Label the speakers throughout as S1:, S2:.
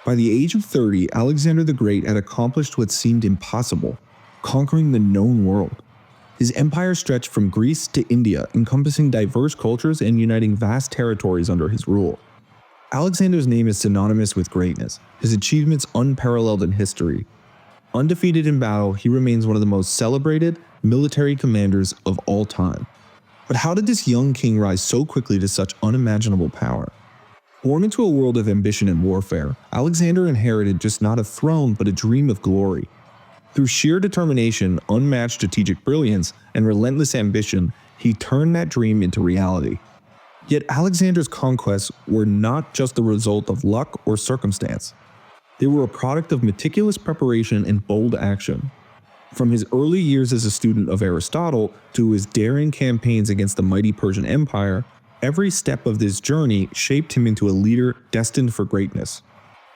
S1: By the age of 30, Alexander the Great had accomplished what seemed impossible, conquering the known world. His empire stretched from Greece to India, encompassing diverse cultures and uniting vast territories under his rule. Alexander's name is synonymous with greatness, his achievements unparalleled in history. Undefeated in battle, he remains one of the most celebrated military commanders of all time. But how did this young king rise so quickly to such unimaginable power? Born into a world of ambition and warfare, Alexander inherited just not a throne but a dream of glory. Through sheer determination, unmatched strategic brilliance, and relentless ambition, he turned that dream into reality. Yet Alexander's conquests were not just the result of luck or circumstance. They were a product of meticulous preparation and bold action. From his early years as a student of Aristotle to his daring campaigns against the mighty Persian Empire, every step of this journey shaped him into a leader destined for greatness.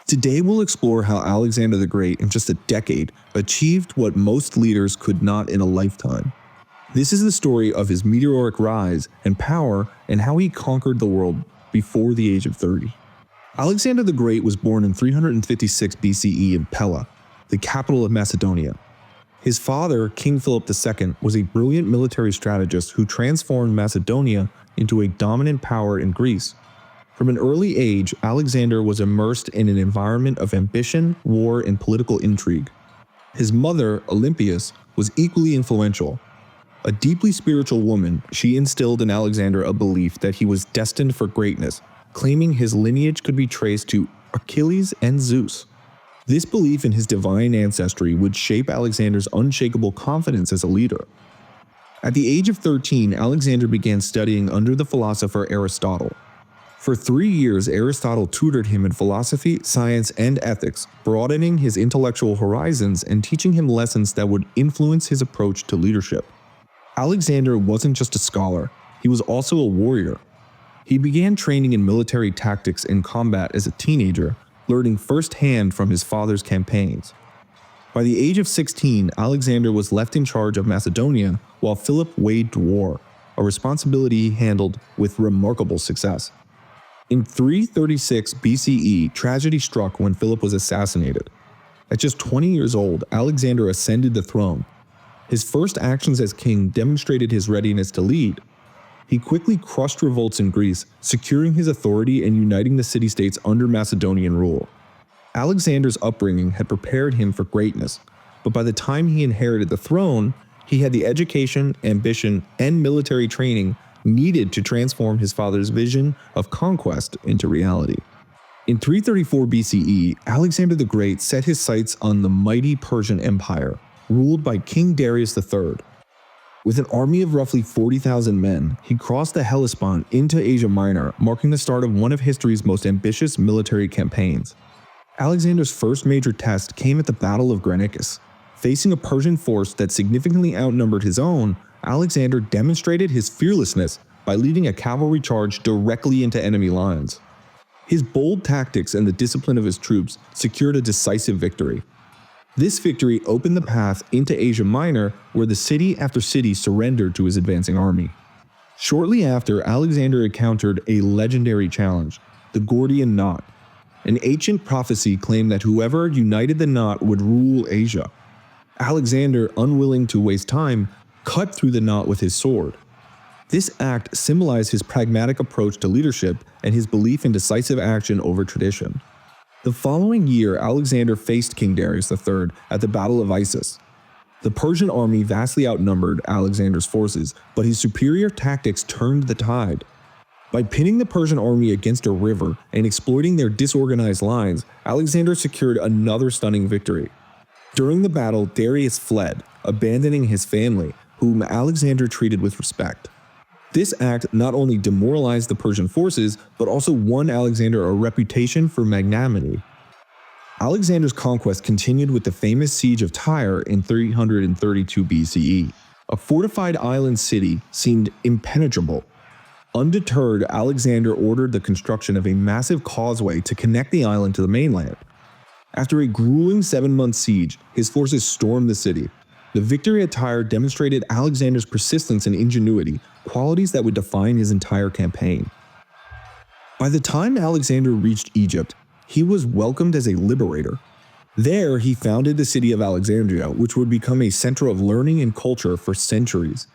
S1: Today we'll explore how Alexander the Great in just a decade achieved what most leaders could not in a lifetime. This is the story of his meteoric rise and power and how he conquered the world before the age of 30. Alexander the Great was born in 356 BCE in Pella, the capital of Macedonia. His father, King Philip II, was a brilliant military strategist who transformed Macedonia into a dominant power in Greece. From an early age, Alexander was immersed in an environment of ambition, war, and political intrigue. His mother, Olympias, was equally influential. A deeply spiritual woman, she instilled in Alexander a belief that he was destined for greatness, claiming his lineage could be traced to Achilles and Zeus. This belief in his divine ancestry would shape Alexander's unshakable confidence as a leader. At the age of 13, Alexander began studying under the philosopher Aristotle. For 3 years, Aristotle tutored him in philosophy, science, and ethics, broadening his intellectual horizons and teaching him lessons that would influence his approach to leadership. Alexander wasn't just a scholar, he was also a warrior. He began training in military tactics and combat as a teenager, learning firsthand from his father's campaigns. By the age of 16, Alexander was left in charge of Macedonia while Philip waged war, a responsibility he handled with remarkable success. In 336 BCE, tragedy struck when Philip was assassinated. At just 20 years old, Alexander ascended the throne. His first actions as king demonstrated his readiness to lead. He quickly crushed revolts in Greece, securing his authority and uniting the city-states under Macedonian rule. Alexander's upbringing had prepared him for greatness, but by the time he inherited the throne, he had the education, ambition, and military training needed to transform his father's vision of conquest into reality. In 334 BCE, Alexander the Great set his sights on the mighty Persian Empire, ruled by King Darius III. With an army of roughly 40,000 men, he crossed the Hellespont into Asia Minor, marking the start of one of history's most ambitious military campaigns. Alexander's first major test came at the Battle of Granicus. Facing a Persian force that significantly outnumbered his own, Alexander demonstrated his fearlessness by leading a cavalry charge directly into enemy lines. His bold tactics and the discipline of his troops secured a decisive victory. This victory opened the path into Asia Minor, where the city after city surrendered to his advancing army. Shortly after, Alexander encountered a legendary challenge, the Gordian Knot. An ancient prophecy claimed that whoever united the knot would rule Asia. Alexander, unwilling to waste time, cut through the knot with his sword. This act symbolized his pragmatic approach to leadership and his belief in decisive action over tradition. The following year, Alexander faced King Darius III at the Battle of Issus. The Persian army vastly outnumbered Alexander's forces, but his superior tactics turned the tide. By pinning the Persian army against a river and exploiting their disorganized lines, Alexander secured another stunning victory. During the battle, Darius fled, abandoning his family, whom Alexander treated with respect. This act not only demoralized the Persian forces, but also won Alexander a reputation for magnanimity. Alexander's conquest continued with the famous siege of Tyre in 332 BCE. A fortified island city seemed impenetrable. Undeterred, Alexander ordered the construction of a massive causeway to connect the island to the mainland. After a grueling 7-month siege, his forces stormed the city. The victory at Tyre demonstrated Alexander's persistence and ingenuity, qualities that would define his entire campaign. By the time Alexander reached Egypt, he was welcomed as a liberator. There, he founded the city of Alexandria, which would become a center of learning and culture for centuries.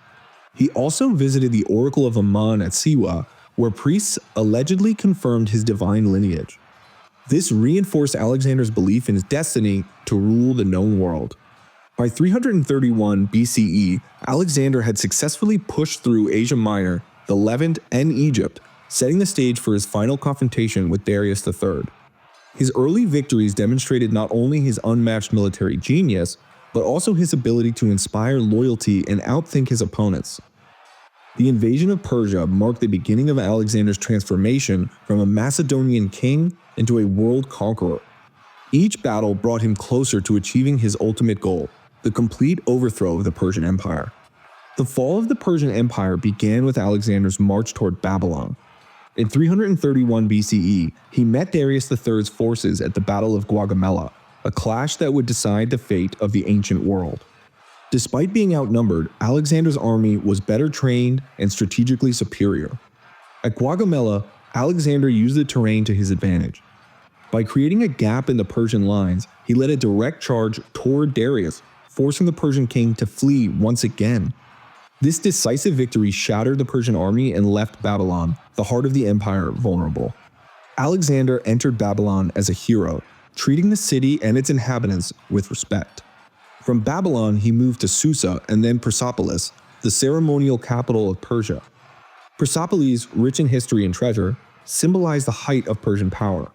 S1: He also visited the Oracle of Amun at Siwa, where priests allegedly confirmed his divine lineage. This reinforced Alexander's belief in his destiny to rule the known world. By 331 BCE, Alexander had successfully pushed through Asia Minor, the Levant, and Egypt, setting the stage for his final confrontation with Darius III. His early victories demonstrated not only his unmatched military genius, but also his ability to inspire loyalty and outthink his opponents. The invasion of Persia marked the beginning of Alexander's transformation from a Macedonian king into a world conqueror. Each battle brought him closer to achieving his ultimate goal, the complete overthrow of the Persian Empire. The fall of the Persian Empire began with Alexander's march toward Babylon. In 331 BCE, he met Darius III's forces at the Battle of Gaugamela, a clash that would decide the fate of the ancient world. Despite being outnumbered, Alexander's army was better trained and strategically superior. At Gaugamela, Alexander used the terrain to his advantage. By creating a gap in the Persian lines, he led a direct charge toward Darius, forcing the Persian king to flee once again. This decisive victory shattered the Persian army and left Babylon, the heart of the empire, vulnerable. Alexander entered Babylon as a hero, treating the city and its inhabitants with respect. From Babylon, he moved to Susa and then Persepolis, the ceremonial capital of Persia. Persepolis, rich in history and treasure, symbolized the height of Persian power.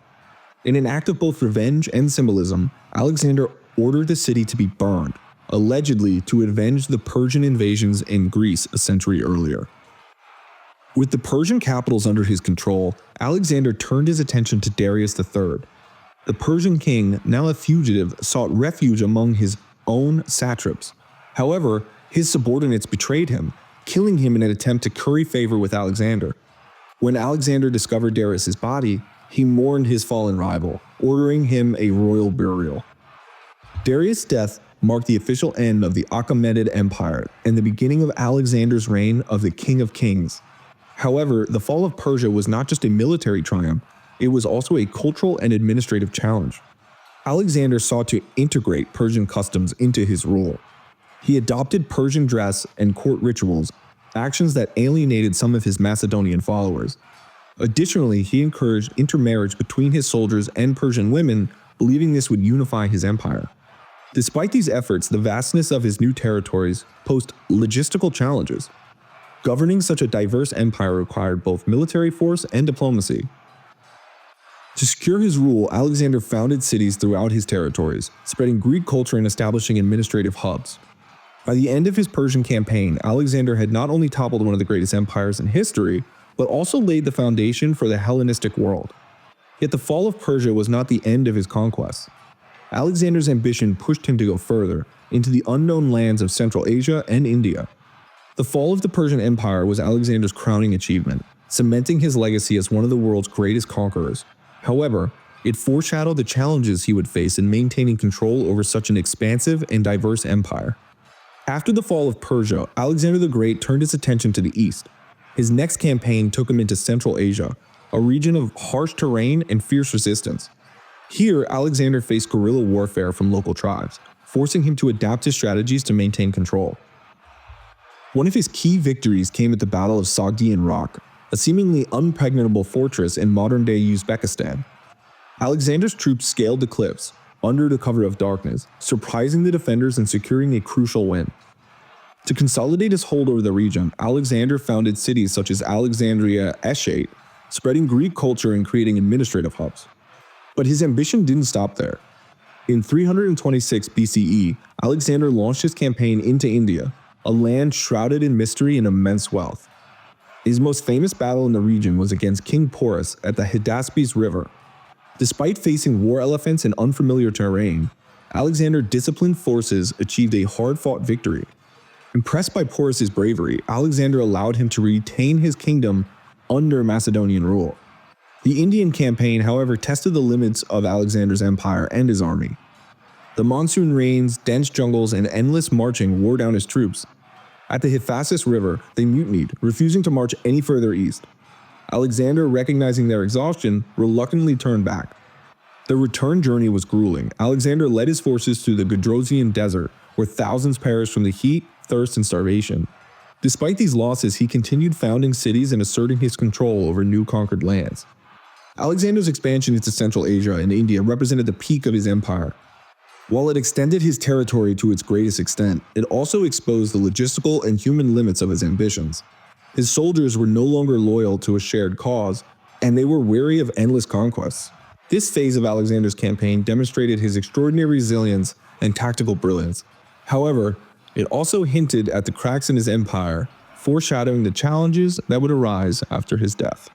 S1: In an act of both revenge and symbolism, Alexander ordered the city to be burned, allegedly to avenge the Persian invasions in Greece a century earlier. With the Persian capitals under his control, Alexander turned his attention to Darius III. The Persian king, now a fugitive, sought refuge among his own satraps. However, his subordinates betrayed him, killing him in an attempt to curry favor with Alexander. When Alexander discovered Darius's body, he mourned his fallen rival, ordering him a royal burial. Darius' death marked the official end of the Achaemenid Empire and the beginning of Alexander's reign of the King of Kings. However, the fall of Persia was not just a military triumph, it was also a cultural and administrative challenge. Alexander sought to integrate Persian customs into his rule. He adopted Persian dress and court rituals, actions that alienated some of his Macedonian followers. Additionally, he encouraged intermarriage between his soldiers and Persian women, believing this would unify his empire. Despite these efforts, the vastness of his new territories posed logistical challenges. Governing such a diverse empire required both military force and diplomacy. To secure his rule, Alexander founded cities throughout his territories, spreading Greek culture and establishing administrative hubs. By the end of his Persian campaign, Alexander had not only toppled one of the greatest empires in history, but also laid the foundation for the Hellenistic world. Yet the fall of Persia was not the end of his conquests. Alexander's ambition pushed him to go further, into the unknown lands of Central Asia and India. The fall of the Persian Empire was Alexander's crowning achievement, cementing his legacy as one of the world's greatest conquerors. However, it foreshadowed the challenges he would face in maintaining control over such an expansive and diverse empire. After the fall of Persia, Alexander the Great turned his attention to the east. His next campaign took him into Central Asia, a region of harsh terrain and fierce resistance. Here, Alexander faced guerrilla warfare from local tribes, forcing him to adapt his strategies to maintain control. One of his key victories came at the Battle of Sogdian Rock, a seemingly impregnable fortress in modern-day Uzbekistan. Alexander's troops scaled the cliffs, under the cover of darkness, surprising the defenders and securing a crucial win. To consolidate his hold over the region, Alexander founded cities such as Alexandria, Eshate, spreading Greek culture and creating administrative hubs. But his ambition didn't stop there. In 326 BCE, Alexander launched his campaign into India, a land shrouded in mystery and immense wealth. His most famous battle in the region was against King Porus at the Hydaspes River. Despite facing war elephants and unfamiliar terrain, Alexander's disciplined forces achieved a hard-fought victory. Impressed by Porus's bravery, Alexander allowed him to retain his kingdom under Macedonian rule. The Indian campaign, however, tested the limits of Alexander's empire and his army. The monsoon rains, dense jungles, and endless marching wore down his troops. At the Hyphasis River, they mutinied, refusing to march any further east. Alexander, recognizing their exhaustion, reluctantly turned back. The return journey was grueling. Alexander led his forces through the Gedrosian desert, where thousands perished from the heat, thirst, and starvation. Despite these losses, he continued founding cities and asserting his control over new conquered lands. Alexander's expansion into Central Asia and India represented the peak of his empire. While it extended his territory to its greatest extent, it also exposed the logistical and human limits of his ambitions. His soldiers were no longer loyal to a shared cause, and they were weary of endless conquests. This phase of Alexander's campaign demonstrated his extraordinary resilience and tactical brilliance. However, it also hinted at the cracks in his empire, foreshadowing the challenges that would arise after his death.